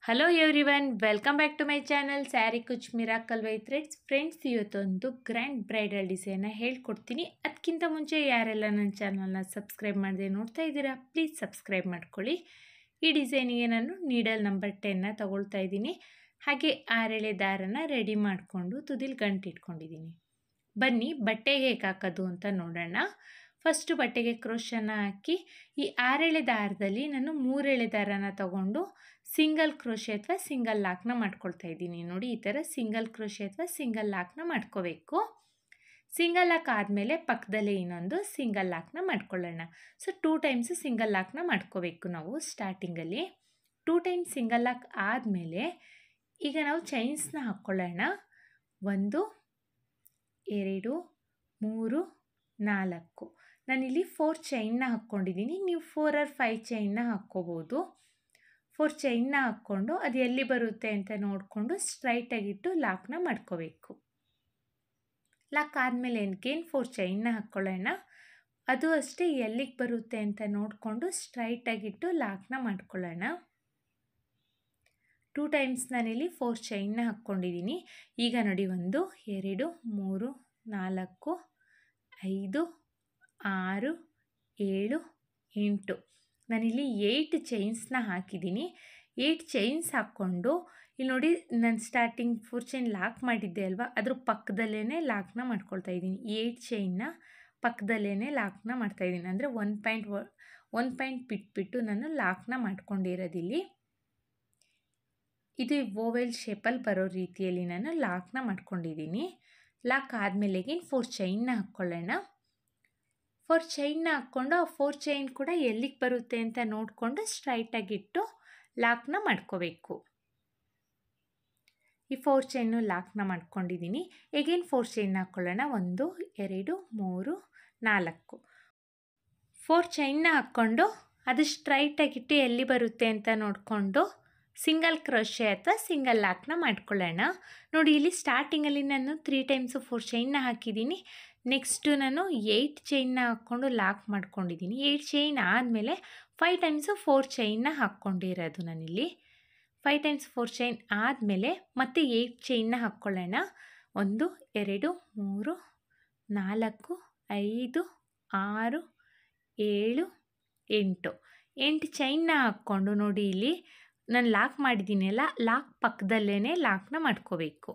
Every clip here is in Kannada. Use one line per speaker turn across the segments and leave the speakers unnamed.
Hello everyone, welcome back to my channel sari ಕುಚ್ ಮಿರಾಕಲ್ ವೈ ಥ್ರೆಡ್ಸ್. ಫ್ರೆಂಡ್ಸ್, ಇವತ್ತೊಂದು ಗ್ರ್ಯಾಂಡ್ ಬ್ರೈಡಲ್ ಡಿಸೈನ್ನ ಹೇಳ್ಕೊಡ್ತೀನಿ. ಅದಕ್ಕಿಂತ ಮುಂಚೆ ಯಾರೆಲ್ಲ ನನ್ನ ಚಾನಲ್ನ ಸಬ್ಸ್ಕ್ರೈಬ್ ಮಾಡದೆ ನೋಡ್ತಾ ಇದ್ದೀರಾ, ಪ್ಲೀಸ್ ಸಬ್ಸ್ಕ್ರೈಬ್ ಮಾಡ್ಕೊಳ್ಳಿ. ಈ ಡಿಸೈನಿಗೆ ನಾನು ನೀಡಲ್ ನಂಬರ್ 10ನ ತಗೊಳ್ತಾ ಇದ್ದೀನಿ. ಹಾಗೆ 6 ಎಳೆ ದಾರನ ರೆಡಿ ಮಾಡಿಕೊಂಡು ತುದಿಲ್ ಗಂಟು ಇಟ್ಕೊಂಡಿದ್ದೀನಿ. ಬನ್ನಿ ಬಟ್ಟೆಗೆ ಹೇಗೆ ಹಾಕೋದು ಅಂತ ನೋಡೋಣ. ಫಸ್ಟು ಬಟ್ಟೆಗೆ ಕ್ರೋಶನ ಹಾಕಿ ಈ 6 ಎಳೆ ದಾರದಲ್ಲಿ ನಾನು 3 ಎಳೆ ದಾರನ ತಗೊಂಡು ಸಿಂಗಲ್ ಕ್ರೋಶೆ ಅಥವಾ ಸಿಂಗಲ್ ಲಾಕ್ನ ಮಾಡ್ಕೊಳ್ತಾ ಇದ್ದೀನಿ. ನೋಡಿ, ಈ ಥರ ಸಿಂಗಲ್ ಕ್ರೋಶೆ ಅಥವಾ ಸಿಂಗಲ್ ಲಾಕ್ನ ಮಾಡ್ಕೋಬೇಕು. ಸಿಂಗಲ್ ಲಾಕ್ ಆದಮೇಲೆ ಪಕ್ಕದಲ್ಲೇ ಇನ್ನೊಂದು ಸಿಂಗಲ್ ಲಾಕ್ನ ಮಾಡ್ಕೊಳ್ಳೋಣ. ಸೊ 2 ಟೈಮ್ಸ್ ಸಿಂಗಲ್ ಲಾಕ್ನ ಮಾಡ್ಕೋಬೇಕು ನಾವು ಸ್ಟಾರ್ಟಿಂಗಲ್ಲಿ. 2 ಟೈಮ್ಸ್ ಸಿಂಗಲ್ ಲಾಕ್ ಆದಮೇಲೆ ಈಗ ನಾವು ಚೈನ್ಸ್ನ ಹಾಕ್ಕೊಳ್ಳೋಣ. 1 2 3 4. ನಾನಿಲ್ಲಿ 4 ಚೈನ್ನ ಹಾಕ್ಕೊಂಡಿದ್ದೀನಿ. ನೀವು 4 or 5 ಚೈನ್ನ ಹಾಕ್ಕೋಬೋದು. 4 ಚೈನ್ನ ಹಾಕ್ಕೊಂಡು ಅದು ಎಲ್ಲಿ ಬರುತ್ತೆ ಅಂತ ನೋಡಿಕೊಂಡು ಸ್ಟ್ರೈಟಾಗಿಟ್ಟು ಲಾಕ್ನ ಮಾಡ್ಕೋಬೇಕು. ಲಾಕ್ ಆದಮೇಲೆ ಏನಕ್ಕೇನು 4 ಚೈನ್ನ ಹಾಕ್ಕೊಳ್ಳೋಣ. ಅದು ಅಷ್ಟೇ ಎಲ್ಲಿಗೆ ಬರುತ್ತೆ ಅಂತ ನೋಡಿಕೊಂಡು ಸ್ಟ್ರೈಟಾಗಿಟ್ಟು ಲಾಕ್ನ ಮಾಡ್ಕೊಳ್ಳೋಣ. 2 ಟೈಮ್ಸ್ ನಾನಿಲ್ಲಿ 4 ಚೈನ್ನ ಹಾಕ್ಕೊಂಡಿದ್ದೀನಿ. ಈಗ ನೋಡಿ, 1 2 3 4 5 6 7 8. ನಾನಿಲ್ಲಿ 8 ಚೈನ್ಸ್ನ ಹಾಕಿದ್ದೀನಿ. 8 ಚೈನ್ಸ್ ಹಾಕ್ಕೊಂಡು ಇಲ್ಲಿ ನೋಡಿ, ನಾನು ಸ್ಟಾರ್ಟಿಂಗ್ 4 ಚೈನ್ ಲಾಕ್ ಮಾಡಿದ್ದೆ ಅಲ್ವಾ, ಅದ್ರ ಪಕ್ಕದಲ್ಲೇ ಲಾಕ್ನ ಮಾಡ್ಕೊಳ್ತಾ ಇದ್ದೀನಿ. 8 ಚೈನ್ನ ಪಕ್ಕದಲ್ಲೇ ಲಾಕ್ನ ಮಾಡ್ತಾಯಿದ್ದೀನಿ. ಅಂದರೆ 1 ಪಾಯಿಂಟ್ ಬಿಟ್ಬಿಟ್ಟು ನಾನು ಲಾಕ್ನ ಮಾಡ್ಕೊಂಡಿರೋದಿಲ್ಲಿ. ಇದು ಓವೆಲ್ ಶೇಪಲ್ಲಿ ಬರೋ ರೀತಿಯಲ್ಲಿ ನಾನು ಲಾಕ್ನ ಮಾಡ್ಕೊಂಡಿದ್ದೀನಿ. ಲಾಕ್ ಆದಮೇಲೆ 4 ಚೈನ್ನ ಹಾಕ್ಕೊಳ್ಳೋಣ. 4 ಚೈನ್ನ ಹಾಕ್ಕೊಂಡು ಆ 4 ಚೈನ್ ಕೂಡ ಎಲ್ಲಿಗೆ ಬರುತ್ತೆ ಅಂತ ನೋಡಿಕೊಂಡು ಸ್ಟ್ರೈಟಾಗಿಟ್ಟು ಲಾಕ್ನ ಮಾಡ್ಕೋಬೇಕು. ಈ 4 ಚೈನು ಲಾಕ್ನ ಮಾಡ್ಕೊಂಡಿದ್ದೀನಿ. ಎಗೇನ್ 4 ಚೈನ್ನ ಹಾಕ್ಕೊಳ್ಳೋಣ. 1 2 3 4. 4 ಚೈನ್ನ ಹಾಕ್ಕೊಂಡು ಅದು ಸ್ಟ್ರೈಟಾಗಿಟ್ಟು ಎಲ್ಲಿ ಬರುತ್ತೆ ಅಂತ ನೋಡಿಕೊಂಡು ಸಿಂಗಲ್ ಕ್ರೋಶೆ ಅಥವಾ ಸಿಂಗಲ್ ಲಾಕ್ನ ಮಾಡ್ಕೊಳ್ಳೋಣ. ನೋಡಿ, ಇಲ್ಲಿ ಸ್ಟಾರ್ಟಿಂಗಲ್ಲಿ ನಾನು 3 ಟೈಮ್ಸು 4 ಚೈನ್ನ ಹಾಕಿದ್ದೀನಿ. ನೆಕ್ಸ್ಟು ನಾನು 8 ಚೈನ್ನ ಹಾಕ್ಕೊಂಡು ಲಾಕ್ ಮಾಡ್ಕೊಂಡಿದ್ದೀನಿ. 8 ಚೈನ್ ಆದಮೇಲೆ 5 ಟೈಮ್ಸು 4 ಚೈನ್ನ ಹಾಕ್ಕೊಂಡಿರೋದು ನಾನಿಲ್ಲಿ. 5 ಟೈಮ್ಸ್ 4 ಚೈನ್ ಆದಮೇಲೆ ಮತ್ತೆ 8 ಚೈನ್ನ ಹಾಕ್ಕೊಳ್ಳೋಣ. 1 2 3 4 5 6 7 8. 8 ಚೈನ್ನ ಹಾಕ್ಕೊಂಡು ನೋಡಿ, ಇಲ್ಲಿ ನಾನು ಲಾಕ್ ಮಾಡಿದ್ದೀನಲ್ಲ, ಲಾಕ್ ಪಕ್ಕದಲ್ಲೇ ಲಾಕ್ನ ಮಾಡ್ಕೋಬೇಕು.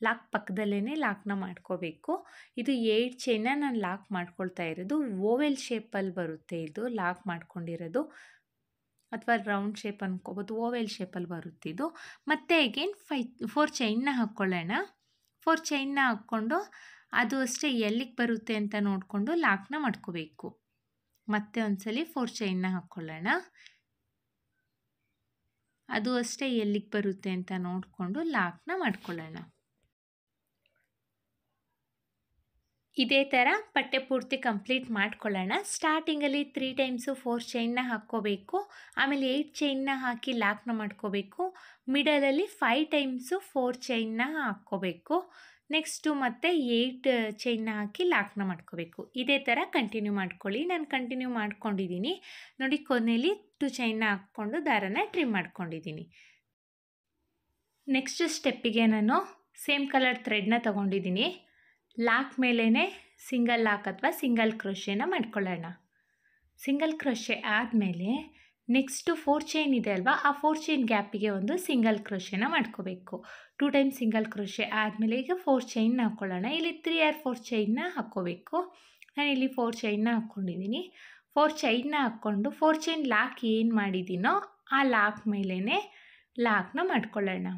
ಲಾಕ್ ಪಕ್ಕದಲ್ಲೇ ಲಾಕ್ನ ಮಾಡ್ಕೋಬೇಕು. ಇದು 8 ಚೈನ್ನ ನಾನು ಲಾಕ್ ಮಾಡ್ಕೊಳ್ತಾ ಇರೋದು. ಓವೆಲ್ ಶೇಪಲ್ಲಿ ಬರುತ್ತೆ ಇದು ಲಾಕ್ ಮಾಡ್ಕೊಂಡಿರೋದು, ಅಥವಾ ರೌಂಡ್ ಶೇಪ್ ಅನ್ಕೋಬೋದು. ಓವೆಲ್ ಶೇಪಲ್ಲಿ ಬರುತ್ತಿದ್ದು. ಮತ್ತೆ ಅಗೇನ್ 4 ಚೈನ್ನ ಹಾಕ್ಕೊಳ್ಳೋಣ. 4 ಚೈನ್ನ ಹಾಕ್ಕೊಂಡು ಅದು ಅಷ್ಟೇ ಎಲ್ಲಿಗೆ ಬರುತ್ತೆ ಅಂತ ನೋಡಿಕೊಂಡು ಲಾಕ್ನ ಮಾಡ್ಕೋಬೇಕು. ಮತ್ತೆ ಒಂದ್ಸಲಿ 4 ಚೈನ್ನ ಹಾಕ್ಕೊಳ್ಳೋಣ. ಅದು ಅಷ್ಟೇ ಎಲ್ಲಿಗೆ ಬರುತ್ತೆ ಅಂತ ನೋಡಿಕೊಂಡು ಲಾಕ್ನ ಮಾಡ್ಕೊಳ್ಳೋಣ. ಇದೇ ಥರ ಬಟ್ಟೆ ಪೂರ್ತಿ ಕಂಪ್ಲೀಟ್ ಮಾಡ್ಕೊಳ್ಳೋಣ. ಸ್ಟಾರ್ಟಿಂಗಲ್ಲಿ 3 ಟೈಮ್ಸು 4 ಚೈನ್ನ ಹಾಕ್ಕೋಬೇಕು. ಆಮೇಲೆ 8 ಚೈನ್ನ ಹಾಕಿ ಲಾಕ್ನ ಮಾಡ್ಕೋಬೇಕು. ಮಿಡಲಲ್ಲಿ 5 ಟೈಮ್ಸು 4 ಚೈನ್ನ ಹಾಕ್ಕೋಬೇಕು. ನೆಕ್ಸ್ಟು ಮತ್ತೆ 8 ಚೈನ್ನ ಹಾಕಿ ಲಾಕ್ನ ಮಾಡ್ಕೋಬೇಕು. ಇದೇ ಥರ ಕಂಟಿನ್ಯೂ ಮಾಡ್ಕೊಳ್ಳಿ. ನಾನು ಕಂಟಿನ್ಯೂ ಮಾಡ್ಕೊಂಡಿದ್ದೀನಿ. ನೋಡಿ, ಕೊನೆಯಲ್ಲಿ 2 ಚೈನ್ನ ಹಾಕ್ಕೊಂಡು ದಾರನ ಟ್ರಿಮ್ ಮಾಡ್ಕೊಂಡಿದ್ದೀನಿ. ನೆಕ್ಸ್ಟ್ ಸ್ಟೆಪ್ಪಿಗೆ ನಾನು ಸೇಮ್ ಕಲರ್ ಥ್ರೆಡ್ನ ತೊಗೊಂಡಿದ್ದೀನಿ. ಲಾಕ್ ಮೇಲೇ ಸಿಂಗಲ್ ಲಾಕ್ ಅಥವಾ ಸಿಂಗಲ್ ಕ್ರೋಶೆನ ಮಾಡ್ಕೊಳ್ಳೋಣ. ಸಿಂಗಲ್ ಕ್ರೋಶೆ ಆದಮೇಲೆ ನೆಕ್ಸ್ಟು 4 ಚೈನ್ ಇದೆ ಅಲ್ವಾ, ಆ 4 ಚೈನ್ ಗ್ಯಾಪಿಗೆ ಒಂದು ಸಿಂಗಲ್ ಕ್ರೋಶೆನ ಮಾಡ್ಕೋಬೇಕು. 2 ಟೈಮ್ ಸಿಂಗಲ್ ಕ್ರೋಶೆ ಆದಮೇಲೆ ಈಗ 4 ಚೈನ್ನ ಹಾಕ್ಕೊಳ್ಳೋಣ. ಇಲ್ಲಿ 3 or 4 ಚೈನ್ನ ಹಾಕ್ಕೋಬೇಕು. ನಾನಿಲ್ಲಿ 4 ಚೈನ್ನ ಹಾಕ್ಕೊಂಡಿದ್ದೀನಿ. 4 ಚೈನ್ನ ಹಾಕ್ಕೊಂಡು 4 ಚೈನ್ ಲಾಕ್ ಏನು ಮಾಡಿದ್ದೀನೋ ಆ ಲಾಕ್ ಮೇಲೇ ಲಾಕ್ನ ಮಾಡ್ಕೊಳ್ಳೋಣ.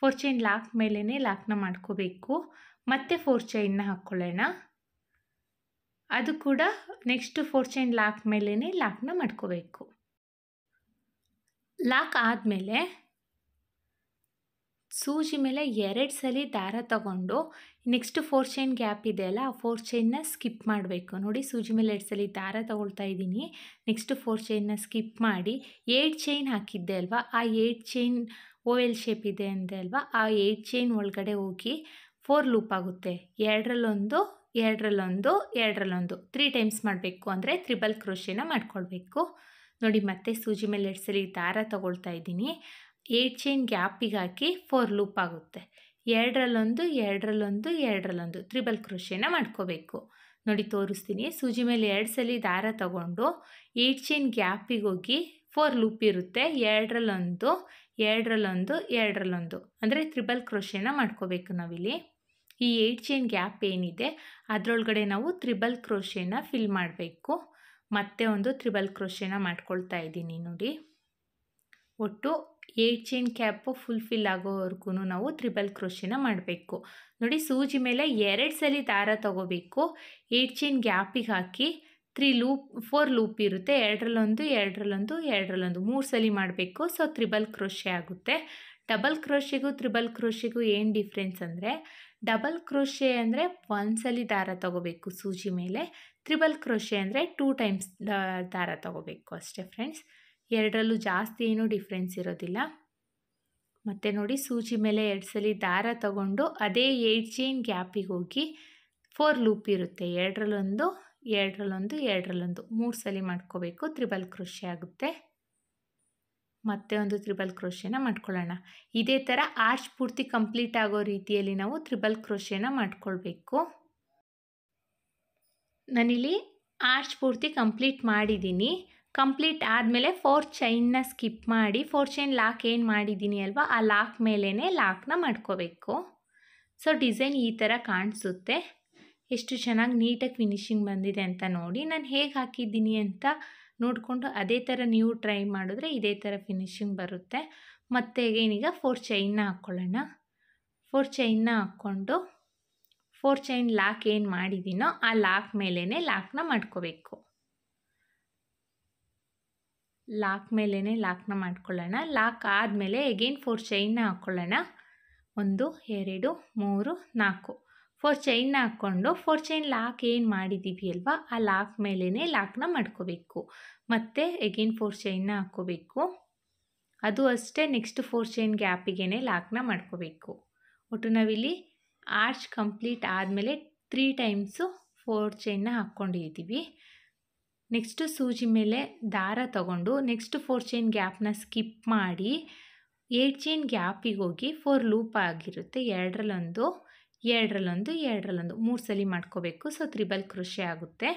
4 ಚೈನ್ ಲಾಕ್ ಮೇಲೇ ಲಾಕ್ನ ಮಾಡ್ಕೋಬೇಕು. ಮತ್ತೆ 4 ಚೈನ್ನ ಹಾಕ್ಕೊಳ್ಳೋಣ. ಅದು ಕೂಡ ನೆಕ್ಸ್ಟ್ 4 ಚೈನ್ ಲಾಕ್ ಮೇಲೇ ಲಾಕ್ನ ಮಾಡ್ಕೋಬೇಕು. ಲಾಕ್ ಆದಮೇಲೆ ಸೂಜಿ ಮೇಲೆ 2 ಸಲ ದಾರ ತಗೊಂಡು ನೆಕ್ಸ್ಟ್ 4 ಚೈನ್ ಗ್ಯಾಪ್ ಇದೆ ಅಲ್ಲ, ಆ 4 ಚೈನ್ನ ಸ್ಕಿಪ್ ಮಾಡಬೇಕು. ನೋಡಿ, ಸೂಜಿ ಮೇಲೆ 2 ಸಲ ದಾರ ತಗೊಳ್ತಾ ಇದ್ದೀನಿ. ನೆಕ್ಸ್ಟ್ 4 ಚೈನ್ನ ಸ್ಕಿಪ್ ಮಾಡಿ 8 ಚೈನ್ ಹಾಕಿದ್ದೆ ಅಲ್ವಾ, ಆ 8 ಚೈನ್ ಓವೆಲ್ ಶೇಪ್ ಇದೆ ಅಂದೆ ಅಲ್ವಾ, ಆ 8 ಚೈನ್ ಒಳಗಡೆ ಹೋಗಿ 4 ಲೂಪ್ ಆಗುತ್ತೆ. 2ರಲ್ಲೊಂದು 2ರಲ್ಲೊಂದು 2ರಲ್ಲೊಂದು 3 ಟೈಮ್ಸ್ ಮಾಡಬೇಕು. ಅಂದರೆ ತ್ರಿಬಲ್ ಕ್ರೋಶೆನ ಮಾಡ್ಕೊಳ್ಬೇಕು. ನೋಡಿ ಮತ್ತೆ ಸೂಜಿ ಮೇಲೆ 2 ಸಲ ದಾರ ತಗೊಳ್ತಾ ಇದ್ದೀನಿ. 8 ಚೈನ್ ಗ್ಯಾಪಿಗೆ ಹಾಕಿ 4 ಲೂಪ್ ಆಗುತ್ತೆ. 2ರಲ್ಲೊಂದು 2ರಲ್ಲೊಂದು 2ರಲ್ಲೊಂದು ತ್ರಿಬಲ್ ಕ್ರೋಶೆನ ಮಾಡ್ಕೋಬೇಕು. ನೋಡಿ ತೋರಿಸ್ತೀನಿ. ಸೂಜಿ ಮೇಲೆ 2 ಸಲ ದಾರ ತಗೊಂಡು 8 ಚೈನ್ ಗ್ಯಾಪಿಗೆ ಹೋಗಿ 4 ಲೂಪ್ ಇರುತ್ತೆ. 2ರಲ್ಲೊಂದು 2ರಲ್ಲೊಂದು 2ರಲ್ಲೊಂದು ಅಂದರೆ ತ್ರಿಬಲ್ ಕ್ರೋಶೆನ ಮಾಡ್ಕೋಬೇಕು ನಾವಿಲ್ಲಿ. ಈ 8 ಚೈನ್ ಗ್ಯಾಪ್ ಏನಿದೆ ಅದರೊಳಗಡೆ ನಾವು ತ್ರಿಬಲ್ ಕ್ರೋಶೆನ ಫಿಲ್ ಮಾಡಬೇಕು. ಮತ್ತೆ ಒಂದು ತ್ರಿಬಲ್ ಕ್ರೋಶೆನ ಮಾಡ್ಕೊಳ್ತಾ ಇದ್ದೀನಿ. ನೋಡಿ ಒಟ್ಟು 8 ಚೈನ್ ಕ್ಯಾಪು ಫುಲ್ಫಿಲ್ ಆಗೋವರೆಗೂ ನಾವು ತ್ರಿಬಲ್ ಕ್ರೋಶೆನ ಮಾಡಬೇಕು. ನೋಡಿ ಸೂಜಿ ಮೇಲೆ 2 ಸಲ ದಾರ ತಗೋಬೇಕು. 8 ಚೈನ್ ಗ್ಯಾಪಿಗೆ ಹಾಕಿ 4 ಲೂಪ್ ಇರುತ್ತೆ. 2ರಲ್ಲೊಂದು 2ರಲ್ಲೊಂದು 2ರಲ್ಲೊಂದು 3 ಸಲ ಮಾಡಬೇಕು. ಸೊ ತ್ರಿಬಲ್ ಕ್ರೋಶೆ ಆಗುತ್ತೆ. ಡಬಲ್ ಕ್ರೋಶೆಗೂ ತ್ರಿಬಲ್ ಕ್ರೋಶೆಗೂ ಏನು ಡಿಫ್ರೆನ್ಸ್ ಅಂದರೆ, ಡಬಲ್ ಕ್ರೋಶೆ ಅಂದರೆ 1 ಸಲ ದಾರ ತಗೋಬೇಕು ಸೂಜಿ ಮೇಲೆ. ತ್ರಿಬಲ್ ಕ್ರೋಶೆ ಅಂದರೆ 2 ಟೈಮ್ಸ್ ದಾರ ತಗೋಬೇಕು ಅಷ್ಟೇ ಫ್ರೆಂಡ್ಸ್. 2ರಲ್ಲೂ ಜಾಸ್ತಿ ಏನೂ ಡಿಫ್ರೆನ್ಸ್ ಇರೋದಿಲ್ಲ. ಮತ್ತು ನೋಡಿ ಸೂಜಿ ಮೇಲೆ 2 ಸಲ ದಾರ ತಗೊಂಡು ಅದೇ 8 ಚೈನ್ ಗ್ಯಾಪಿಗೆ ಹೋಗಿ 4 ಲೂಪ್ ಇರುತ್ತೆ. 2ರಲ್ಲೊಂದು 2ರಲ್ಲೊಂದು 2ರಲ್ಲೊಂದು 3 ಸಲ ಮಾಡ್ಕೋಬೇಕು. ತ್ರಿಬಲ್ ಕ್ರೋಶೆ ಆಗುತ್ತೆ. ಮತ್ತೆ ಒಂದು ತ್ರಿಬಲ್ ಕ್ರೋಶೆನ ಮಾಡ್ಕೊಳ್ಳೋಣ. ಇದೇ ಥರ ಆರ್ಚ್ ಪೂರ್ತಿ ಕಂಪ್ಲೀಟ್ ಆಗೋ ರೀತಿಯಲ್ಲಿ ನಾವು ತ್ರಿಬಲ್ ಕ್ರೋಶೆನ ಮಾಡ್ಕೊಳ್ಬೇಕು. ನಾನಿಲ್ಲಿ ಆರ್ಚ್ ಪೂರ್ತಿ ಕಂಪ್ಲೀಟ್ ಮಾಡಿದ್ದೀನಿ. ಕಂಪ್ಲೀಟ್ ಆದಮೇಲೆ 4 ಚೈನ್ನ ಸ್ಕಿಪ್ ಮಾಡಿ 4 ಚೈನ್ ಲಾಕ್ ಏನು ಮಾಡಿದ್ದೀನಿ ಅಲ್ವಾ, ಆ ಲಾಕ್ ಮೇಲೇ ಲಾಕ್ನ ಮಾಡ್ಕೋಬೇಕು. ಸೊ ಡಿಸೈನ್ ಈ ಥರ ಕಾಣಿಸುತ್ತೆ. ಎಷ್ಟು ಚೆನ್ನಾಗಿ ನೀಟಾಗಿ ಫಿನಿಶಿಂಗ್ ಬಂದಿದೆ ಅಂತ ನೋಡಿ. ನಾನು ಹೇಗೆ ಹಾಕಿದ್ದೀನಿ ಅಂತ ನೋಡಿಕೊಂಡು ಅದೇ ಥರ ನೀವು ಟ್ರೈ ಮಾಡಿದ್ರೆ ಇದೇ ಥರ ಫಿನಿಶಿಂಗ್ ಬರುತ್ತೆ. ಮತ್ತು ಈಗ 4 ಚೈನ್ನ ಹಾಕ್ಕೊಳ್ಳೋಣ. 4 ಚೈನ್ನ ಹಾಕ್ಕೊಂಡು 4 ಚೈನ್ ಲಾಕ್ ಏನು ಮಾಡಿದ್ದೀನೋ ಆ ಲಾಕ್ ಮೇಲೇ ಲಾಕ್ನ ಮಾಡ್ಕೋಬೇಕು. ಲಾಕ್ ಮೇಲೇ ಲಾಕ್ನ ಮಾಡ್ಕೊಳ್ಳೋಣ. ಲಾಕ್ ಆದಮೇಲೆ ಎಗೇನ್ 4 ಚೈನ್ನ ಹಾಕ್ಕೊಳ್ಳೋಣ. 1 2 3 4 4 ಚೈನ್ನ ಹಾಕ್ಕೊಂಡು 4 ಚೈನ್ ಲಾಕ್ ಏನು ಮಾಡಿದ್ದೀವಿ ಅಲ್ವಾ ಆ ಲಾಕ್ ಮೇಲೇ ಲಾಕ್ನ ಮಾಡ್ಕೋಬೇಕು. ಮತ್ತು ಎಗೇನ್ 4 ಚೈನ್ನ ಹಾಕ್ಕೋಬೇಕು. ಅದು ಅಷ್ಟೇ ನೆಕ್ಸ್ಟ್ 4 ಚೈನ್ ಗ್ಯಾಪಿಗೆ ಲಾಕ್ನ ಮಾಡ್ಕೋಬೇಕು. ಒಟ್ಟು ನಾವಿಲ್ಲಿ ಆರ್ಚ್ ಕಂಪ್ಲೀಟ್ ಆದಮೇಲೆ 3 ಟೈಮ್ಸು 4 ಚೈನ್ನ ಹಾಕ್ಕೊಂಡಿದ್ದೀವಿ. ನೆಕ್ಸ್ಟು ಸೂಜಿ ಮೇಲೆ ದಾರ ತಗೊಂಡು ನೆಕ್ಸ್ಟ್ 4 ಚೈನ್ ಗ್ಯಾಪ್ನ ಸ್ಕಿಪ್ ಮಾಡಿ 8 ಚೈನ್ ಗ್ಯಾಪಿಗೆ ಹೋಗಿ 4 ಲೂಪ್ ಆಗಿರುತ್ತೆ. 2ರಲ್ಲೊಂದು 2ರಲ್ಲೊಂದು 2ರಲ್ಲೊಂದು 3 ಸಲ ಮಾಡ್ಕೋಬೇಕು. ಸೊ ತ್ರಿಬಲ್ ಕ್ರೋಶೆ ಆಗುತ್ತೆ.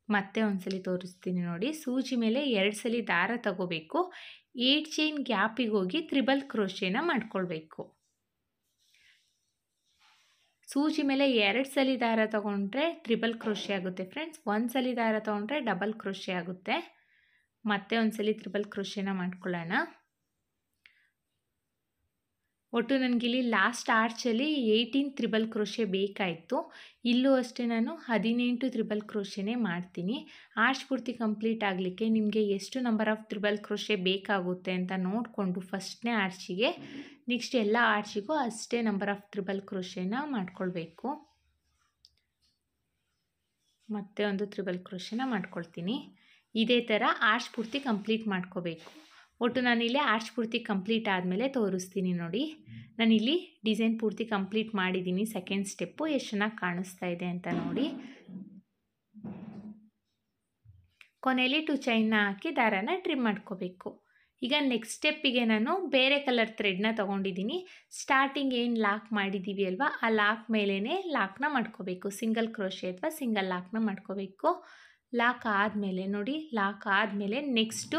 ಮತ್ತೆ ಒಂದ್ಸಲಿ ತೋರಿಸ್ತೀನಿ ನೋಡಿ. ಸೂಜಿ ಮೇಲೆ 2 ಸಲ ದಾರ ತಗೋಬೇಕು. 8 ಚೈನ್ ಗ್ಯಾಪಿಗೆ ಹೋಗಿ ತ್ರಿಬಲ್ ಕ್ರೋಶೆನ ಮಾಡ್ಕೊಳ್ಬೇಕು. ಸೂಜಿ ಮೇಲೆ 2 ಸಲ ದಾರ ತಗೊಂಡ್ರೆ ತ್ರಿಬಲ್ ಕ್ರೋಶೆ ಆಗುತ್ತೆ ಫ್ರೆಂಡ್ಸ್. 1 ಸಲ ದಾರ ತಗೊಂಡ್ರೆ ಡಬಲ್ ಕ್ರೋಶೆ ಆಗುತ್ತೆ. ಮತ್ತೆ ಒಂದ್ಸಲಿ ತ್ರಿಬಲ್ ಕ್ರೋಶೆನ ಮಾಡ್ಕೊಳ್ಳೋಣ. ಒಟ್ಟು ನನಗಿಲ್ಲಿ ಲಾಸ್ಟ್ ಆರ್ಚಲ್ಲಿ 18 ತ್ರಿಬಲ್ ಕ್ರೋಶೆ ಬೇಕಾಯಿತು. ಇಲ್ಲೂ ಅಷ್ಟೇ ನಾನು 18 ತ್ರಿಬಲ್ ಕ್ರೋಶೆನೇ ಮಾಡ್ತೀನಿ. ಆರ್ಚ್ ಪೂರ್ತಿ ಕಂಪ್ಲೀಟ್ ಆಗಲಿಕ್ಕೆ ನಿಮಗೆ ಎಷ್ಟು ನಂಬರ್ ಆಫ್ ತ್ರಿಬಲ್ ಕ್ರೋಶೆ ಬೇಕಾಗುತ್ತೆ ಅಂತ ನೋಡಿಕೊಂಡು ಫಸ್ಟ್ನೇ ಆರ್ಚಿಗೆ ನೆಕ್ಸ್ಟ್ ಎಲ್ಲ ಆರ್ಚಿಗೂ ಅಷ್ಟೇ ನಂಬರ್ ಆಫ್ ತ್ರಿಬಲ್ ಕ್ರೋಶೆನ ಮಾಡ್ಕೊಳ್ಬೇಕು. ಮತ್ತೆ ಒಂದು ತ್ರಿಬಲ್ ಕ್ರೋಶೆನ ಮಾಡ್ಕೊಳ್ತೀನಿ. ಇದೇ ಥರ ಆರ್ಚ್ ಪೂರ್ತಿ ಕಂಪ್ಲೀಟ್ ಮಾಡ್ಕೋಬೇಕು. ಒಟ್ಟು ನಾನಿಲ್ಲಿ ಆರ್ಚ್ ಪೂರ್ತಿ ಕಂಪ್ಲೀಟ್ ಆದಮೇಲೆ ತೋರಿಸ್ತೀನಿ ನೋಡಿ. ನಾನಿಲ್ಲಿ ಡಿಸೈನ್ ಪೂರ್ತಿ ಕಂಪ್ಲೀಟ್ ಮಾಡಿದ್ದೀನಿ. ಸೆಕೆಂಡ್ ಸ್ಟೆಪ್ಪು ಎಷ್ಟು ಚೆನ್ನಾಗಿ ಕಾಣಿಸ್ತಾ ಇದೆ ಅಂತ ನೋಡಿ. ಕೊನೆಯಲ್ಲಿ 2 ಚೈನ್ನ ಹಾಕಿ ದಾರಾನ ಟ್ರಿಮ್ ಮಾಡ್ಕೋಬೇಕು. ಈಗ ನೆಕ್ಸ್ಟ್ ಸ್ಟೆಪ್ಪಿಗೆ ನಾನು ಬೇರೆ ಕಲರ್ ಥ್ರೆಡ್ನ ತೊಗೊಂಡಿದ್ದೀನಿ. ಸ್ಟಾರ್ಟಿಂಗ್ ಏನು ಲಾಕ್ ಮಾಡಿದ್ದೀವಿ ಅಲ್ವಾ ಆ ಲಾಕ್ ಮೇಲೇ ಲಾಕ್ನ ಮಾಡ್ಕೋಬೇಕು. ಸಿಂಗಲ್ ಕ್ರೋಶೆ ಅಥವಾ ಸಿಂಗಲ್ ಲಾಕ್ನ ಮಾಡ್ಕೋಬೇಕು. ಲಾಕ್ ಆದಮೇಲೆ ನೋಡಿ, ಲಾಕ್ ಆದಮೇಲೆ ನೆಕ್ಸ್ಟು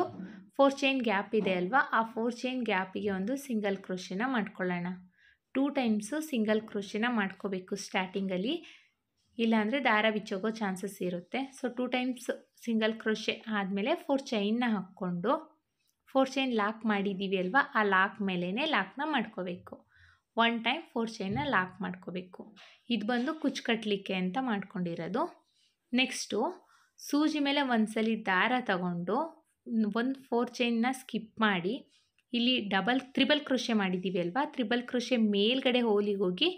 4 ಚೈನ್ ಗ್ಯಾಪ್ ಇದೆ ಅಲ್ವಾ ಆ 4 ಚೈನ್ ಗ್ಯಾಪಿಗೆ ಒಂದು ಸಿಂಗಲ್ ಕ್ರೋಶೆನ ಮಾಡ್ಕೊಳ್ಳೋಣ. 2 ಟೈಮ್ಸು ಸಿಂಗಲ್ ಕ್ರೋಶೆನ ಮಾಡ್ಕೋಬೇಕು ಸ್ಟಾರ್ಟಿಂಗಲ್ಲಿ, ಇಲ್ಲಾಂದರೆ ದಾರ ಬಿಚ್ಚೋಗೋ ಚಾನ್ಸಸ್ ಇರುತ್ತೆ. ಸೊ 2 ಟೈಮ್ಸ್ ಸಿಂಗಲ್ ಕ್ರೋಶೆ ಆದಮೇಲೆ 4 ಚೈನ್ನ ಹಾಕ್ಕೊಂಡು 4 ಚೈನ್ ಲಾಕ್ ಮಾಡಿದ್ದೀವಿ ಅಲ್ವಾ ಆ ಲಾಕ್ ಮೇಲೇ ಲಾಕ್ನ ಮಾಡ್ಕೋಬೇಕು. 1 ಟೈಮ್ 4 ಚೈನ್ನ ಲಾಕ್ ಮಾಡ್ಕೋಬೇಕು. ಇದು ಬಂದು ಕುಚ್ಚು ಕಟ್ಟಲಿಕ್ಕೆ ಅಂತ ಮಾಡ್ಕೊಂಡಿರೋದು. ನೆಕ್ಸ್ಟು ಸೂಜಿ ಮೇಲೆ ಒಂದ್ಸಲಿ ದಾರ ತಗೊಂಡು 4 ಚೈನ್ನ ಸ್ಕಿಪ್ ಮಾಡಿ ಇಲ್ಲಿ ತ್ರಿಬಲ್ ಕ್ರೋಶೆ ಮಾಡಿದ್ದೀವಿ ಅಲ್ವಾ, ತ್ರಿಬಲ್ ಕ್ರೋಶೆ ಮೇಲ್ಗಡೆ ಹೋಲಿಗೆ ಹೋಗಿ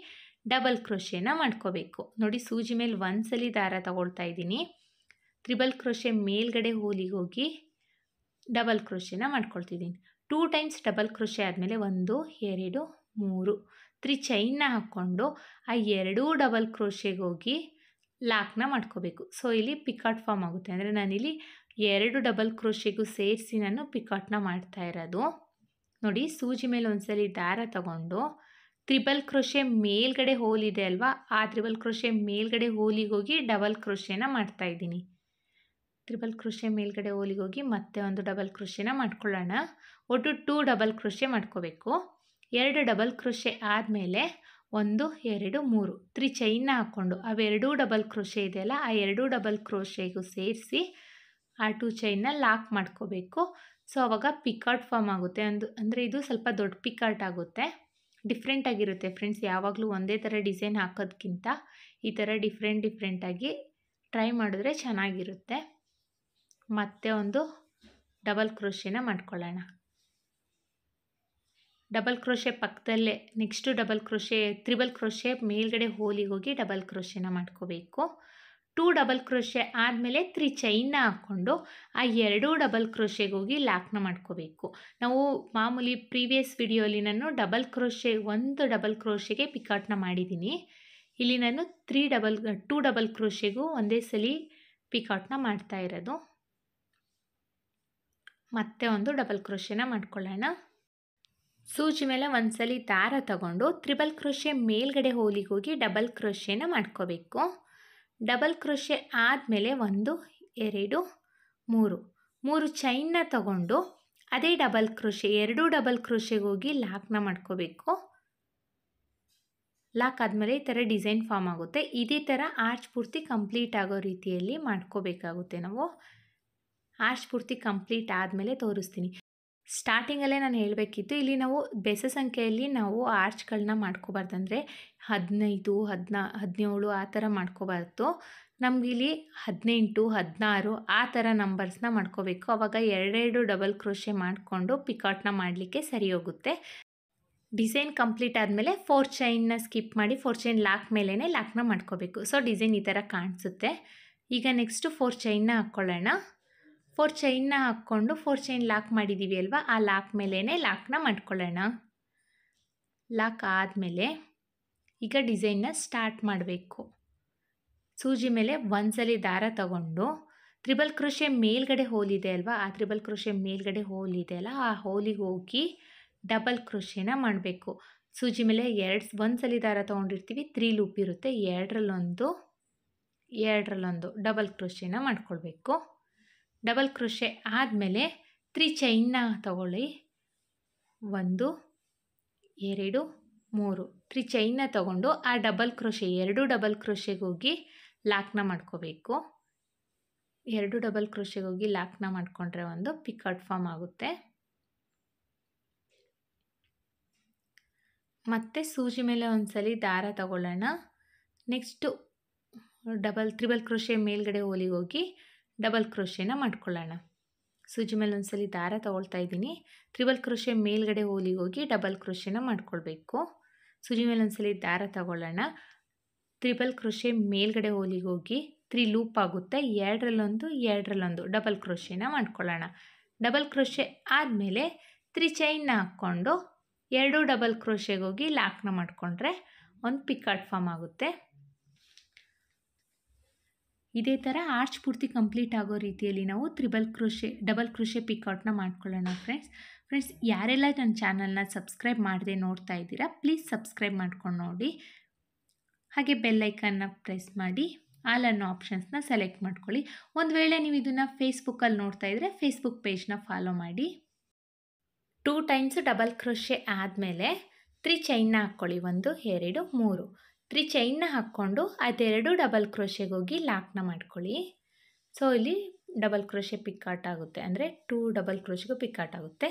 ಡಬಲ್ ಕ್ರೋಶೆನ ಮಾಡ್ಕೋಬೇಕು. ನೋಡಿ ಸೂಜಿ ಮೇಲೆ ಒಂದ್ಸಲಿ ದಾರ ತಗೊಳ್ತಾ ಇದ್ದೀನಿ. ತ್ರಿಬಲ್ ಕ್ರೋಶೆ ಮೇಲ್ಗಡೆ ಹೋಲಿಗೆ ಹೋಗಿ ಡಬಲ್ ಕ್ರೋಶೆನ ಮಾಡ್ಕೊಳ್ತಿದ್ದೀನಿ. 2 ಟೈಮ್ಸ್ ಡಬಲ್ ಕ್ರೋಶೆ ಆದಮೇಲೆ 1 2 3 3 ಚೈನ್ನ ಹಾಕ್ಕೊಂಡು ಆ 2 ಡಬಲ್ ಕ್ರೋಶೆಗೆ ಹೋಗಿ ಲಾಕ್ನ ಮಾಡ್ಕೋಬೇಕು. ಸೊ ಇಲ್ಲಿ ಪಿಕಾಟ್ ಫಾರ್ಮ್ ಆಗುತ್ತೆ. ಅಂದರೆ ನಾನಿಲ್ಲಿ 2 ಡಬಲ್ ಕ್ರೋಶೆಗೂ ಸೇರಿಸಿ ನಾನು ಪಿಕಾಟ್ನ ಮಾಡ್ತಾ ಇರೋದು. ನೋಡಿ, ಸೂಜಿ ಮೇಲೆ ಒಂದ್ಸಲಿ ದಾರ ತಗೊಂಡು ತ್ರಿಬಲ್ ಕ್ರೋಶೆ ಮೇಲ್ಗಡೆ ಹೋಲ್ ಇದೆ ಅಲ್ವಾ, ಆ ತ್ರಿಬಲ್ ಕ್ರೋಶೆ ಮೇಲ್ಗಡೆ ಹೋಲಿಗೆ ಹೋಗಿ ಡಬಲ್ ಕ್ರೋಶೆನ ಮಾಡ್ತಾ ಇದ್ದೀನಿ. ತ್ರಿಬಲ್ ಕ್ರೋಶೆ ಮೇಲ್ಗಡೆ ಹೋಲಿಗೆ ಹೋಗಿ ಮತ್ತೆ ಒಂದು ಡಬಲ್ ಕ್ರೋಶೆನ ಮಾಡ್ಕೊಳ್ಳೋಣ. ಒಟ್ಟು 2 ಡಬಲ್ ಕ್ರೋಶೆ ಮಾಡ್ಕೋಬೇಕು. 2 ಡಬಲ್ ಕ್ರೋಶೆ ಆದಮೇಲೆ 1 2 3 3 ಚೈನ್ನ ಹಾಕ್ಕೊಂಡು ಅವೆರಡೂ ಡಬಲ್ ಕ್ರೋಶೆ ಇದೆಯಲ್ಲ, ಆ 2 ಡಬಲ್ ಕ್ರೋಶೆಗೂ ಸೇರಿಸಿ ಆ 2 ಚೈನ್ನ ಲಾಕ್ ಮಾಡ್ಕೋಬೇಕು. ಸೊ ಆವಾಗ ಪಿಕಾಟ್ ಫಾರ್ಮ್ ಆಗುತ್ತೆ. ಅಂದರೆ ಇದು ಸ್ವಲ್ಪ ದೊಡ್ಡ ಪಿಕಾಟ್ ಆಗುತ್ತೆ. ಡಿಫ್ರೆಂಟ್ ಆಗಿರುತ್ತೆ ಫ್ರೆಂಡ್ಸ್. ಯಾವಾಗಲೂ ಒಂದೇ ಥರ ಡಿಸೈನ್ ಹಾಕೋದಕ್ಕಿಂತ ಈ ಥರ ಡಿಫ್ರೆಂಟಾಗಿ ಟ್ರೈ ಮಾಡಿದ್ರೆ ಚೆನ್ನಾಗಿರುತ್ತೆ. ಮತ್ತೆ ಒಂದು ಡಬಲ್ ಕ್ರೋಶೆನ ಮಾಡ್ಕೊಳ್ಳೋಣ. ಡಬಲ್ ಕ್ರೋಶೆ ಪಕ್ಕದಲ್ಲೇ next double crochet triple crochet ಮೇಲ್ಗಡೆ ಹೋಲಿಗೆ ಹೋಗಿ ಡಬಲ್ ಕ್ರೋಶೆನ ಮಾಡ್ಕೋಬೇಕು. 2 ಡಬಲ್ ಕ್ರೋಶೆ ಆದಮೇಲೆ 3 ಚೈನ್ನ ಹಾಕ್ಕೊಂಡು ಆ 2 ಡಬಲ್ ಕ್ರೋಶೆಗೆ ಹೋಗಿ ಲಾಕ್ನ ಮಾಡ್ಕೋಬೇಕು. ನಾವು ಮಾಮೂಲಿ ಪ್ರೀವಿಯಸ್ ವಿಡಿಯೋಲಿ ನಾನು ಒಂದು ಡಬಲ್ ಕ್ರೋಶೆಗೆ ಪಿಕಾಟ್ನ ಮಾಡಿದ್ದೀನಿ. ಇಲ್ಲಿ ನಾನು 2 ಡಬಲ್ ಕ್ರೋಶೆಗೂ ಒಂದೇ ಸಲ ಪಿಕಾಟ್ನ ಮಾಡ್ತಾ ಇರೋದು. ಮತ್ತೆ ಒಂದು ಡಬಲ್ ಕ್ರೋಶೆನ ಮಾಡ್ಕೊಳ್ಳೋಣ. ಸೂಜಿ ಮೇಲೆ ಒಂದ್ಸಲಿ ದಾರ ತಗೊಂಡು ತ್ರಿಬಲ್ ಕ್ರೋಶೆ ಮೇಲ್ಗಡೆ ಹೋಲಿಗೆ ಹೋಗಿ ಡಬಲ್ ಕ್ರೋಶೆನ ಮಾಡ್ಕೋಬೇಕು. ಡಬಲ್ ಕ್ರೋಶೆ ಆದಮೇಲೆ 1 2 3 ಚೈನ್ನ ತಗೊಂಡು ಅದೇ ಡಬಲ್ ಕ್ರೋಶೆ 2 ಡಬಲ್ ಕ್ರೋಶೆಗೆ ಹೋಗಿ ಲಾಕ್ನ ಮಾಡ್ಕೋಬೇಕು. ಲಾಕ್ ಆದಮೇಲೆ ಈ ಥರ ಡಿಸೈನ್ ಫಾರ್ಮ್ ಆಗುತ್ತೆ. ಇದೇ ಥರ ಆರ್ಚ್ ಪೂರ್ತಿ ಕಂಪ್ಲೀಟ್ ಆಗೋ ರೀತಿಯಲ್ಲಿ ಮಾಡ್ಕೋಬೇಕಾಗುತ್ತೆ ನಾವು. ಆರ್ಚ್ ಪೂರ್ತಿ ಕಂಪ್ಲೀಟ್ ಆದಮೇಲೆ ತೋರಿಸ್ತೀನಿ. ಸ್ಟಾರ್ಟಿಂಗಲ್ಲೇ ನಾನು ಹೇಳಬೇಕಿತ್ತು, ಇಲ್ಲಿ ನಾವು ಬೆಸ ಸಂಖ್ಯೆಯಲ್ಲಿ ನಾವು ಆರ್ಚ್ಗಳನ್ನ ಮಾಡ್ಕೋಬಾರ್ದಂದರೆ 15 17 ಆ ಥರ ಮಾಡ್ಕೋಬಾರ್ದು. ನಮಗಿಲ್ಲಿ 18 16 ಆ ಥರ ನಂಬರ್ಸ್ನ ಮಾಡ್ಕೋಬೇಕು. ಆವಾಗ 2 ಡಬಲ್ ಕ್ರೋಶೆ ಮಾಡಿಕೊಂಡು ಪಿಕಾಟ್ನ ಮಾಡಲಿಕ್ಕೆ ಸರಿ ಹೋಗುತ್ತೆ. ಡಿಸೈನ್ ಕಂಪ್ಲೀಟ್ ಆದಮೇಲೆ 4 ಚೈನ್ನ ಸ್ಕಿಪ್ ಮಾಡಿ 4 ಚೈನ್ ಲಾಕ್ ಮೇಲೇ ಲಾಕ್ನ ಮಾಡ್ಕೋಬೇಕು. ಸೊ ಡಿಸೈನ್ ಈ ಥರ ಕಾಣಿಸುತ್ತೆ. ಈಗ ನೆಕ್ಸ್ಟು 4 ಚೈನ್ನ ಹಾಕ್ಕೊಳ್ಳೋಣ. 4 ಚೈನ್ನ ಹಾಕ್ಕೊಂಡು 4 ಚೈನ್ ಲಾಕ್ ಮಾಡಿದ್ದೀವಿ ಅಲ್ವಾ, ಆ ಲಾಕ್ ಮೇಲೇ ಲಾಕ್ನ ಮಾಡ್ಕೊಳ್ಳೋಣ. ಲಾಕ್ ಆದಮೇಲೆ ಈಗ ಡಿಸೈನ್ನ ಸ್ಟಾರ್ಟ್ ಮಾಡಬೇಕು. ಸೂಜಿ ಮೇಲೆ ಒಂದ್ಸಲಿ ದಾರ ತಗೊಂಡು ತ್ರಿಬಲ್ ಕ್ರೋಶೆ ಮೇಲ್ಗಡೆ ಹೋಲ್ ಇದೆ ಅಲ್ವಾ, ಆ ತ್ರಿಬಲ್ ಕ್ರೋಶೆ ಮೇಲ್ಗಡೆ ಹೋಲ್ ಇದೆ ಅಲ್ಲ, ಆ ಹೋಲಿಗೆ ಹೋಗಿ ಡಬಲ್ ಕ್ರೋಶೆನ ಮಾಡಬೇಕು. ಸೂಜಿ ಮೇಲೆ ಒಂದ್ಸಲಿ ದಾರ ತೊಗೊಂಡಿರ್ತೀವಿ, 3 ಲೂಪ್ ಇರುತ್ತೆ, ಎರಡರಲ್ಲೊಂದು ಡಬಲ್ ಕ್ರೋಶೆನ ಮಾಡ್ಕೊಳ್ಬೇಕು. ಡಬಲ್ ಕ್ರೋಶೆ ಆದಮೇಲೆ 3 ಚೈನ್ನ ತಗೊಳ್ಳಿ. 1 2 3 3 ಚೈನ್ನ ತಗೊಂಡು ಆ ಡಬಲ್ ಕ್ರೋಶೆ 2 ಡಬಲ್ ಕ್ರೋಶೆಗೆ ಹೋಗಿ ಲಾಕ್ನ ಮಾಡ್ಕೋಬೇಕು. 2 ಡಬಲ್ ಕ್ರೋಶೆಗೆ ಹೋಗಿ ಲಾಕ್ನ ಮಾಡಿಕೊಂಡ್ರೆ ಒಂದು ಪಿಕಾಟ್ ಫಾರ್ಮ್ ಆಗುತ್ತೆ. ಮತ್ತು ಸೂಜಿ ಮೇಲೆ ಒಂದ್ಸಲಿ ದಾರ ತಗೊಳ್ಳೋಣ. ನೆಕ್ಸ್ಟು ತ್ರಿಬಲ್ ಕ್ರೋಶೆ ಮೇಲ್ಗಡೆ ಹೋಲಿಗೆ ಹೋಗಿ ಡಬಲ್ ಕ್ರೋಶೆನ ಮಾಡ್ಕೊಳ್ಳೋಣ. ಸೂಜಿ ಮೇಲೆ ಒಂದ್ಸಲಿ ದಾರ ತಗೊಳ್ತಾ ಇದ್ದೀನಿ. ತ್ರಿಬಲ್ ಕ್ರೋಶೆ ಮೇಲ್ಗಡೆ ಹೋಲಿಗೆ ಹೋಗಿ ಡಬಲ್ ಕ್ರೋಶೆನ ಮಾಡ್ಕೊಳ್ಬೇಕು. ಸೂಜಿ ಮೇಲೆ ಒಂದ್ಸಲಿ ದಾರ ತಗೊಳ್ಳೋಣ. ತ್ರಿಬಲ್ ಕ್ರೋಶೆ ಮೇಲ್ಗಡೆ ಹೋಲಿಗೆ ಹೋಗಿ 3 ಲೂಪ್ ಆಗುತ್ತೆ, ಎರಡರಲ್ಲೊಂದು ಡಬಲ್ ಕ್ರೋಶೆನ ಮಾಡ್ಕೊಳ್ಳೋಣ. ಡಬಲ್ ಕ್ರೋಶೆ ಆದಮೇಲೆ 3 ಚೈನ್ನ ಹಾಕ್ಕೊಂಡು 2 ಡಬಲ್ ಕ್ರೋಶೆಗೆ ಹೋಗಿ ಲಾಕ್ನ ಮಾಡಿಕೊಂಡ್ರೆ ಒಂದು ಪಿಕಾಟ್ ಫಾರ್ಮ್ ಆಗುತ್ತೆ. ಇದೇ ಥರ ಆರ್ಚ್ ಪೂರ್ತಿ ಕಂಪ್ಲೀಟ್ ಆಗೋ ರೀತಿಯಲ್ಲಿ ನಾವು ಡಬಲ್ ಕ್ರೋಶೆ ಪಿಕಾಟ್ನ ಮಾಡ್ಕೊಳ್ಳೋಣ. ಫ್ರೆಂಡ್ಸ್ ಯಾರೆಲ್ಲ ನನ್ನ ಚಾನಲ್ನ ಸಬ್ಸ್ಕ್ರೈಬ್ ಮಾಡದೆ ನೋಡ್ತಾ ಇದ್ದೀರಾ, ಪ್ಲೀಸ್ ಸಬ್ಸ್ಕ್ರೈಬ್ ಮಾಡ್ಕೊಂಡು ನೋಡಿ. ಹಾಗೆ ಬೆಲ್ ಐಕನ್ನ ಪ್ರೆಸ್ ಮಾಡಿ ಆಲ್ ಅನ್ನೋ ಆಪ್ಷನ್ಸ್ನ ಸೆಲೆಕ್ಟ್ ಮಾಡ್ಕೊಳ್ಳಿ. ಒಂದು ವೇಳೆ ನೀವು ಇದನ್ನು ಫೇಸ್ಬುಕ್ಕಲ್ಲಿ ನೋಡ್ತಾ ಇದ್ದರೆ ಫೇಸ್ಬುಕ್ ಪೇಜ್ನ ಫಾಲೋ ಮಾಡಿ. 2 ಟೈಮ್ಸ್ ಡಬಲ್ ಕ್ರೋಶೆ ಆದಮೇಲೆ 3 ಚೈನ್ನ ಹಾಕ್ಕೊಳ್ಳಿ. 1 2 3 3 ಚೈನ್ನ ಹಾಕ್ಕೊಂಡು ಅದೆರಡು ಡಬಲ್ ಕ್ರೋಶೆಗೆ ಹೋಗಿ ಲಾಕ್ನ ಮಾಡ್ಕೊಳ್ಳಿ. ಸೊ ಇಲ್ಲಿ ಡಬಲ್ ಕ್ರೋಶೆ ಪಿಕಾಟ್ ಆಗುತ್ತೆ, ಅಂದರೆ 2 ಡಬಲ್ ಕ್ರೋಶೆಗೂ ಪಿಕಾಟ್ ಆಗುತ್ತೆ.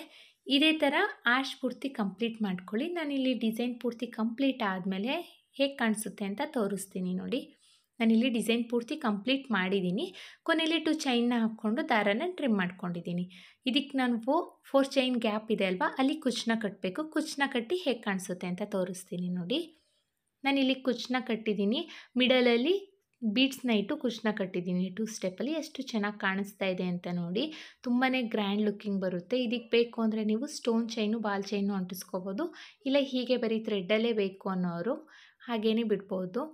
ಇದೇ ಥರ ಆರ್ಚ್ ಪೂರ್ತಿ ಕಂಪ್ಲೀಟ್ ಮಾಡ್ಕೊಳ್ಳಿ. ನಾನಿಲ್ಲಿ ಡಿಸೈನ್ ಪೂರ್ತಿ ಕಂಪ್ಲೀಟ್ ಆದಮೇಲೆ ಹೇಗೆ ಕಾಣಿಸುತ್ತೆ ಅಂತ ತೋರಿಸ್ತೀನಿ ನೋಡಿ. ನಾನಿಲ್ಲಿ ಡಿಸೈನ್ ಪೂರ್ತಿ ಕಂಪ್ಲೀಟ್ ಮಾಡಿದ್ದೀನಿ. ಕೊನೆಯಲ್ಲಿ 2 ಚೈನ್ನ ಹಾಕ್ಕೊಂಡು ದಾರನ ಟ್ರಿಮ್ ಮಾಡ್ಕೊಂಡಿದ್ದೀನಿ. ಇದಕ್ಕೆ ನಾನು 4 ಚೈನ್ ಗ್ಯಾಪ್ ಇದೆ ಅಲ್ವಾ, ಅಲ್ಲಿ ಕುಚ್ಚನ್ನ ಕಟ್ಟಬೇಕು. ಕುಚ್ಚನ್ನ ಕಟ್ಟಿ ಹೇಗೆ ಕಾಣಿಸುತ್ತೆ ಅಂತ ತೋರಿಸ್ತೀನಿ ನೋಡಿ. ನಾನಿಲ್ಲಿ ಕುಚ್ಚನ್ನ ಕಟ್ಟಿದ್ದೀನಿ, ಮಿಡಲಲ್ಲಿ ಬೀಡ್ಸ್ನ ಇಟ್ಟು ಕುಚ್ಚನ್ನ ಕಟ್ಟಿದ್ದೀನಿ 2 ಸ್ಟೆಪ್ಪಲ್ಲಿ. ಎಷ್ಟು ಚೆನ್ನಾಗಿ ಕಾಣಿಸ್ತಾ ಇದೆ ಅಂತ ನೋಡಿ. ತುಂಬಾ ಗ್ರ್ಯಾಂಡ್ ಲುಕ್ಕಿಂಗ್ ಬರುತ್ತೆ. ಇದಕ್ಕೆ ಬೇಕು ಅಂದರೆ ನೀವು ಸ್ಟೋನ್ ಚೈನು ಬಾಲ್ ಚೈನು ಅಂಟಿಸ್ಕೋಬೋದು, ಇಲ್ಲ ಹೀಗೆ ಬರೀ ಥ್ರೆಡ್ಡಲ್ಲೇ ಬೇಕು ಅನ್ನೋರು ಹಾಗೇ ಬಿಡ್ಬೋದು.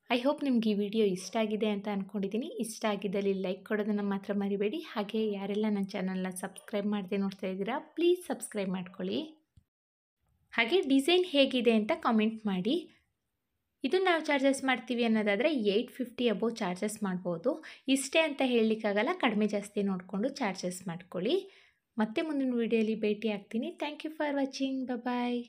ಐ ಹೋಪ್ ನಿಮ್ಗೆ ಈ ವಿಡಿಯೋ ಇಷ್ಟ ಆಗಿದೆ ಅಂತ ಅಂದ್ಕೊಂಡಿದ್ದೀನಿ. ಇಷ್ಟ ಆಗಿದ್ದಲ್ಲಿ ಲೈಕ್ ಕೊಡೋದನ್ನು ಮಾತ್ರ ಮರಿಬೇಡಿ. ಹಾಗೆ ಯಾರೆಲ್ಲ ನನ್ನ ಚಾನಲ್ನ ಸಬ್ಸ್ಕ್ರೈಬ್ ಮಾಡದೆ ನೋಡ್ತಾ ಇದ್ದೀರಾ ಪ್ಲೀಸ್ ಸಬ್ಸ್ಕ್ರೈಬ್ ಮಾಡ್ಕೊಳ್ಳಿ. ಹಾಗೆ ಡಿಸೈನ್ ಹೇಗಿದೆ ಅಂತ ಕಾಮೆಂಟ್ ಮಾಡಿ. ಇದು ನಾವು ಚಾರ್ಜಸ್ ಮಾಡ್ತೀವಿ ಅನ್ನೋದಾದರೆ 850 ಅಬೋವ್ ಚಾರ್ಜಸ್ ಮಾಡ್ಬೋದು. ಇಷ್ಟೇ ಅಂತ ಹೇಳಲಿಕ್ಕಾಗಲ್ಲ, ಕಡಿಮೆ ಜಾಸ್ತಿ ನೋಡಿಕೊಂಡು ಚಾರ್ಜಸ್ ಮಾಡ್ಕೊಳ್ಳಿ. ಮತ್ತೆ ಮುಂದಿನ ವಿಡಿಯೋಲಿ ಭೇಟಿ ಆಗ್ತೀನಿ. Thank you for watching. Bye.